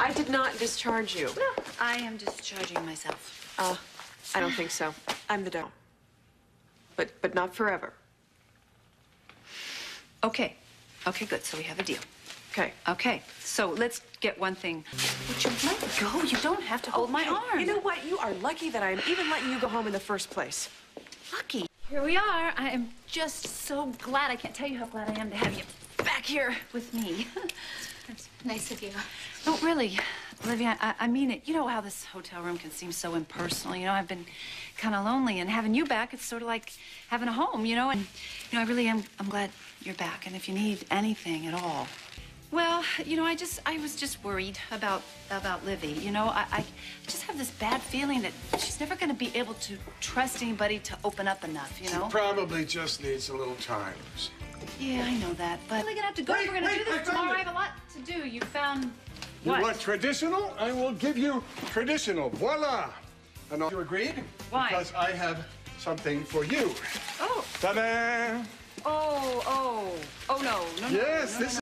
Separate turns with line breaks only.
I did not discharge you.
No, I am discharging myself.
I don't think so. I'm the doll. But not forever.
Okay. Okay, good. So we have a deal.
Okay.
Okay, so let's get one thing. Would you let go? You don't have to hold my arm.
You know what? You are lucky that I'm even letting you go home in the first place.
Lucky. Here we are. I am just so glad. I can't tell you how glad I am to have you back here with me.
That's nice of you.
No, really, Olivia, I mean it. You know how this hotel room can seem so impersonal. You know, I've been kind of lonely, and having you back, it's sort of like having a home, you know? And, you know, I really am, I'm glad you're back. And if you need anything at all. Well, you know, I was just worried about Livy. You know, I just have this bad feeling that she's never going to be able to trust anybody to open up enough, you know?
She probably just needs a little time.
Yeah, I know that, but we're gonna have to go. We're gonna do this tomorrow. I have a lot to do. You found what?
You want traditional? I will give you traditional. Voila! And you agreed?
Why?
Because I have something for you.
Oh.
Ta-da!
Oh, no.
Yes,
no,
this